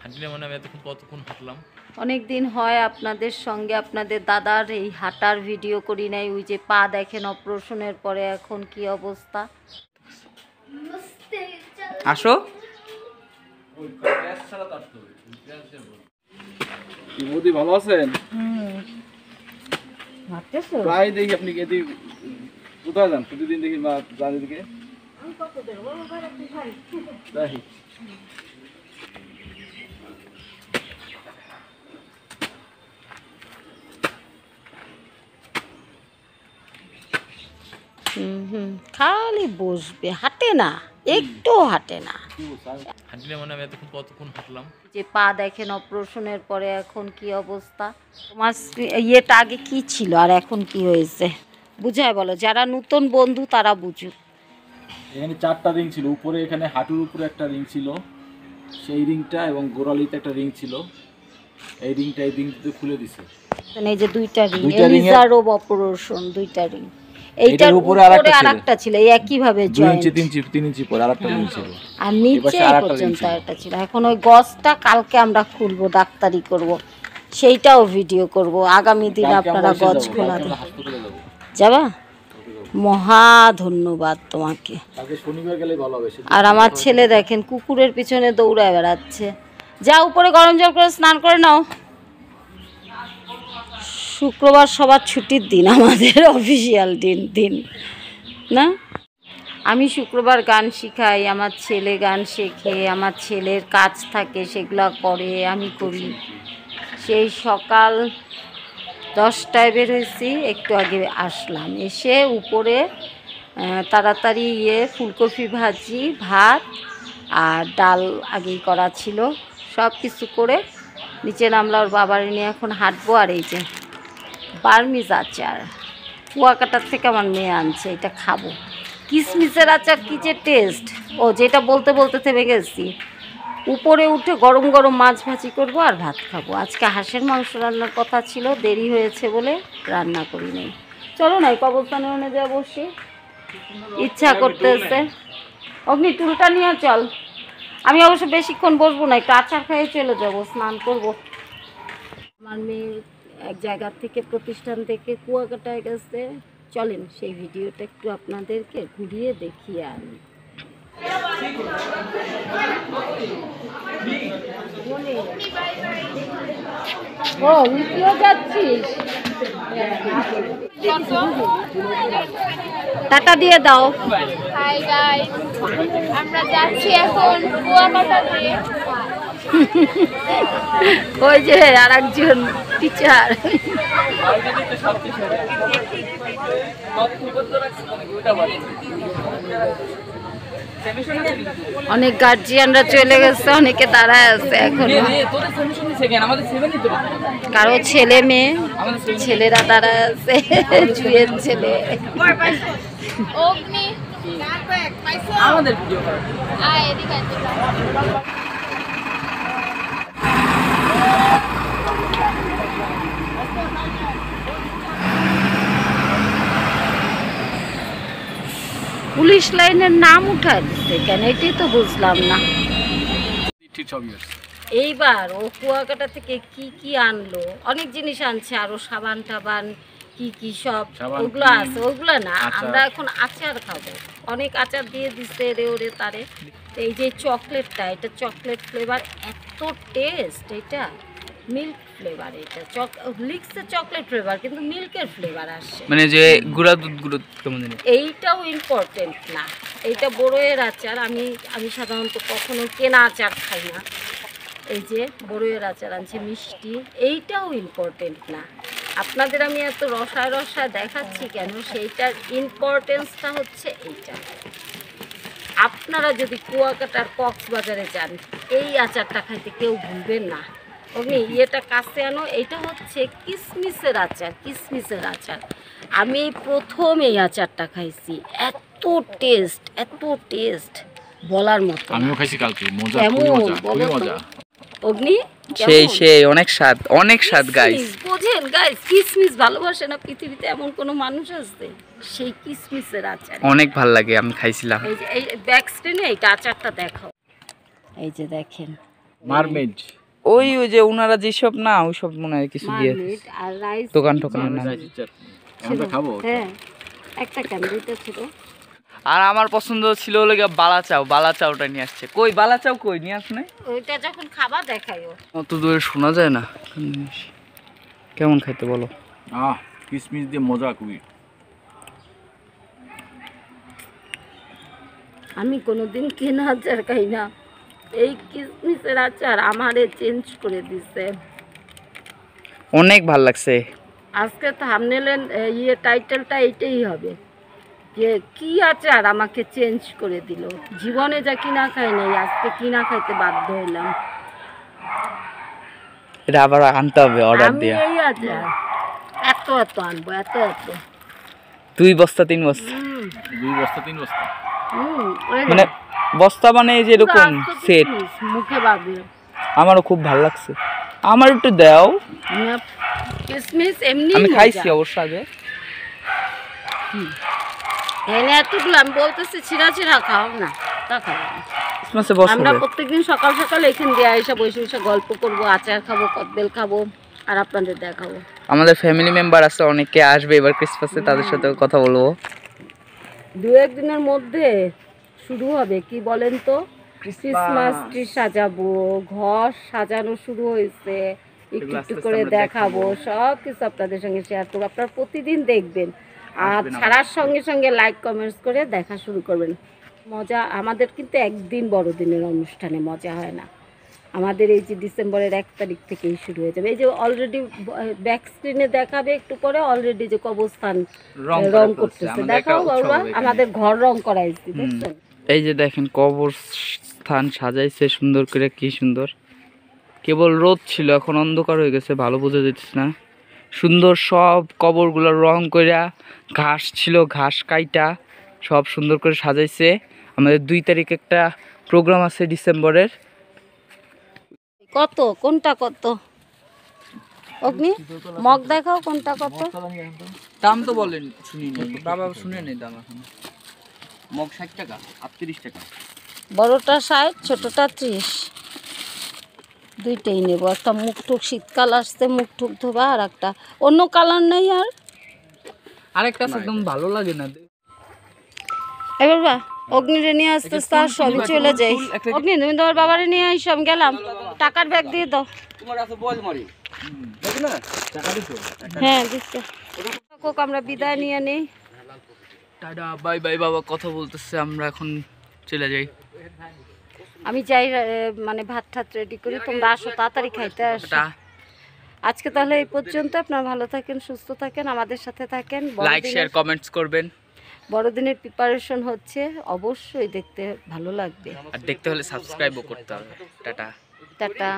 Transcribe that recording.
হাঁটলে মানে আমি এতক্ষণ কতক্ষণ হাঁটলাম? অনেক দিন হয় আপনাদের সঙ্গে আপনাদের দাদার এই হাঁটার ভিডিও করি নাই। ওই যে পা দেখেন অপারেশনের পরে এখন কি অবস্থা। আসো। মোদি ভালো আছেন? প্রায় দেখি আপনি এদিকে কোথায় যান? প্রতিদিন দেখি মা যান এদিকে। তাই খালি বসবে, হাঁটে না, একটু হাঁটে না। হাঁটলে মানে আমি এতক্ষণ কতক্ষণ হাঁটলাম? যে পা দেখেন অপারেশনের পরে এখন কি অবস্থা। তোমার ইয়েটা আগে কি ছিল আর এখন কি হয়েছে বুঝায় বলো, যারা নতুন বন্ধু তারা বুঝুক। এখানে 4টা রিং ছিল, উপরে এখানে হাঁটুর উপরে একটা রিং ছিল, সেই রিংটা এবং গোড়ালিতে একটা রিং ছিল। এই রিংটা এই রিংটা খুলে দিছে। এই যে দুইটা রিং, রিজার্ভ অপারেশন, দুইটা রিং। এইটার উপরে আরেকটা ছিল, এই একই ভাবে 2 ইঞ্চি 3 ইঞ্চি পরে আরেকটা রিং ছিল, আর নিচে পর্যন্ত একটা ছিল। এখন ওই গজটা কালকে আমরা খুলবো, ডাক্তারি করব, সেইটাও ভিডিও করব। আগামী দিন আপনারা গজ খোলা যাবা। মহা ধন্যবাদ তোমাকে। শনিবার গেলে ভালো হবে। আর আমার ছেলে দেখেন কুকুরের পিছনে দৌড়ায় বেড়াচ্ছে। যা উপরে গরম জল করে স্নান করে নাও। শুক্রবার সবার ছুটির দিন, আমাদের অফিসিয়াল দিন না। আমি শুক্রবার গান শিখাই, আমার ছেলে গান শেখে, আমার ছেলের কাজ থাকে সেগুলো করে, আমি করি। সেই সকাল 10টায় বের হয়েছি, একটু আগে আসলাম। এসে উপরে তাড়াতাড়ি ফুলকপি ভাজি, ভাত আর ডাল আগেই করা ছিল, সব কিছু করে নিচে নামলাম। ওর বাবার নিয়ে এখন হাঁটবো। আর এই যে বার্মিজ আচার কুয়াকাটার থেকে আমার মেয়ে আনছে, এটা খাবো। কিশমিশের আচার কি যে টেস্ট! ও যেটা বলতে বলতে থেমে গেছি। উপরে উঠে গরম গরম মাছ ভাজি করবো আর ভাত খাবো। আজকে হাঁসের মাংস রান্নার কথা ছিল, দেরি হয়েছে বলে রান্না করি নাই। চলো না কবরস্থানে ওনে যা বসি, ইচ্ছা করতেছে। অগ্নি টুলটা নিয়ে চল। আমি অবশ্য বেশিক্ষণ বসবো না, একটু আচার খেয়ে চলে যাবো, স্নান করব। আমার মেয়ে এক জায়গা থেকে, প্রতিষ্ঠান থেকে কুয়াকাটায় গেছে। চলেন সেই ভিডিওটা একটু আপনাদেরকে ঘুরিয়ে দেখিয়ে আনি। ও তুইও যাচ্ছিস? টাটা দিয়ে দাও। হাই গাইস, আমরা যাচ্ছি এখন কুয়াকাটাতে। ওই যে আর একজন টিচার। অনেক গার্জিয়ানরা চলে গেছে, অনেকে দাঁড়ায় আছে এখন। কারো ছেলে মেয়ে, ছেলেরা দাঁড়ায় আছে, জুয়ের ছেলে। অগ্নি আমাদের ভিডিও করো। আয় এদিকে আয়। পুলিশ লাইনের নাম উঠায় দিচ্ছে কেন, এটাই তো বুঝলাম না। এইবার ও কুয়াকাটা থেকে কি কি আনলো, অনেক জিনিস আনছে, আরো সাবান টাবান কি কি সব ওগুলো আছে। ওগুলো না, আমরা এখন আচার খাবো। অনেক আচার দিয়ে দিচ্ছে রে ওরে তারে। এই যে চকলেটটা, এটা চকলেট ফ্লেভার, এত টেস্ট। এটা মিল্ক ফ্লেভার, এটা লিখছে চকলেট ফ্লেভার কিন্তু মিল্কের ফ্লেভার আসছে, মানে যে গুঁড়া দুধ গুঁড়ো কেমন জানি। এইটাও ইম্পর্টেন্ট না। এইটা বড়ইয়ের আচার। আমি সাধারণত কখনো কেনা আচার খাই না। এই যে বড়ইয়ের আচার আনছে, মিষ্টি। এইটাও ইম্পর্টেন্ট না। আপনাদের আমি এত রসায় রসায় দেখাচ্ছি কেন, সেইটার ইম্পর্টেন্সটা হচ্ছে এইটা। আপনারা যদি কুয়াকাটার কক্সবাজারে যান, এই আচারটা খাইতে কেউ ভুলবেন না। অগ্নি ইয়েটা কাছে আনো। এইটা হচ্ছে কিশমিশের আচার, কিশমিশের আচার। আমি প্রথম এই আচারটা খাইছি, এত টেস্ট, এত টেস্ট বলার মতো। আমিও খাইছি কালকে, মজা, কেমন খুবই মজা। অগ্নি সেই অনেক স্বাদ গাইস। বোঝেন গাইস, কিশমিশ ভালোবাসে না পৃথিবীতে এমন কোনো মানুষ আছে? সেই কিশমিশের আচার অনেক ভালো লাগে, আমি খাইছিলাম। এই যে এই ব্যাক স্ক্রিনে এইটা আচারটা দেখাও। এই যে দেখেন মারমেড ওই ওই যে ওনারা যেসব না ওইসব মনে হয় কিছু দিয়ে মারমেড আর রাইস দোকান টোকানের নাম। আমরা খাবো হ্যাঁ একটা কেন দুইটা ছিল। আর আমার পছন্দ ছিল হলো গিয়ে বালা চাও, বালা চাওটা নিয়ে আসছে। কই বালা চাও কই নিয়ে আস নাই? ওইটা যখন খাবা দেখাইও। অত দূরে শোনা যায় না। কেমন খাইতে বলো? কিসমিস দিয়ে মজা খুবই। আমি কোনোদিন কেনা আচার খাই না, এই কিসমিসের আচার আমারে চেঞ্জ করে দিছে। অনেক ভাল লাগছে। আজকে থাম্বনেলের টাইটেলটা এইটাই হবে যে কি আচার আমাকে চেঞ্জ করে দিল। জীবনে যা কিনা খাই নাই, আজকে কিনা খাইতে বাধ্য হইলাম। এটা আবার আনতে হবে অর্ডার আমি দিয়া। এই আচার এত এত আনবো, এত এত। 2 বস্তা 3 বস্তা 2 বস্তা 3 বস্তা। ওই মানে বস্তা মানে এই যে এরকম পুরো আস্ত সেট। কিসমিস, মুখে বাঁধবে। আমারও খুব ভালো লাগছে। আমার একটু দাও। কিসমিস এমনি আমি খাইছি অবশ্য আগে। এনে এতগুলো আমি বলতেছি ছিঁড়া ছিঁড়া খাও না, তা খাও না। ক্রিসমাসে বস আমরা হবে। প্রত্যেকদিন সকাল সকাল এখান দিয়ে এসে বসে বসে গল্প করবো, আচার খাবো, কদবেল খাবো, আর আপনাদের দেখাবো। আমাদের ফ্যামিলি মেম্বার আছে অনেকে আসবে এবার ক্রিসমাসে, তাদের সাথে কথা বলবো। 2-1 দিনের মধ্যে শুরু হবে কি বলেন তো, ক্রিসমাস ট্রি সাজাবো, ঘর সাজানো শুরু হয়েছে, একটু একটু করে দেখাবো, সব কিছু আপনাদের সঙ্গে শেয়ার করবো। আপনারা প্রতিদিন দেখবেন আর ছাড়ার সঙ্গে সঙ্গে লাইক কমেন্টস করে দেখা শুরু করবেন। মজা আমাদের কিন্তু একদিন বড়দিনের অনুষ্ঠানে মজা হয় না, আমাদের এই যে ডিসেম্বরের 1 তারিখ থেকেই শুরু হয়ে যাবে। এই যে অলরেডি ব্যাক স্ক্রিনে দেখাবে একটু পরে, অলরেডি যে কবরস্থান রং করতেছে, দেখাও বাবা, আমাদের ঘর রং করাইছি দেখছেন। এই যে দেখেন কবরস্থান সাজাইছে সুন্দর করে, কি সুন্দর। কেবল রোদ ছিল, এখন অন্ধকার হয়ে গেছে, ভালো বোঝা যাচ্ছে না। সুন্দর সব কবরগুলো রং কইরা, ঘাস ছিল ঘাস কাইটা সব সুন্দর করে সাজাইছে। আমাদের 2 তারিখ একটা প্রোগ্রাম আছে ডিসেম্বরের। কত কোনটা কত অগ্নি মগ দেখাও, কোনটা কত? দাম তো বলেন শুনিনি বাবা, শুনে নেই দাম এখন। মগ 60 টাকা, 38 টাকা। বড়টা 60, ছোটটা 30। দুইটাই নেবো, একটা মুখটুক শীতকাল আসছে, মুখটুক ধোবা, আর একটা অন্য কালার নেই। আর আরেকটা একদম ভালো লাগে না। এবার বা অগ্নিরে নিয়ে আসতে তার সবই চলে যাই। অগ্নি তুমি তোমার বাবারে নিয়ে আইসো, আমি গেলাম। টাকার ব্যাগ দিয়ে দাও। হ্যাঁ দিচ্ছে। আমরা বিদায় নিয়ে নেই। টাটা বাই বাই বাবা, কথা বলতেছে, আমরা এখন চলে যাই। আমি যাই, মানে ভাত ঠাত রেডি করি, তোমরা আসো তাড়াতাড়ি খাইতে আসো। টাটা। আজকে তাহলে এই পর্যন্ত। আপনারা ভালো থাকেন, সুস্থ থাকেন, আমাদের সাথে থাকেন। লাইক শেয়ার কমেন্টস করবেন। বড়দিনের প্রিপারেশন হচ্ছে, অবশ্যই দেখতে ভালো লাগবে। আর দেখতে হলে সাবস্ক্রাইবও করতে হবে। Tata tata.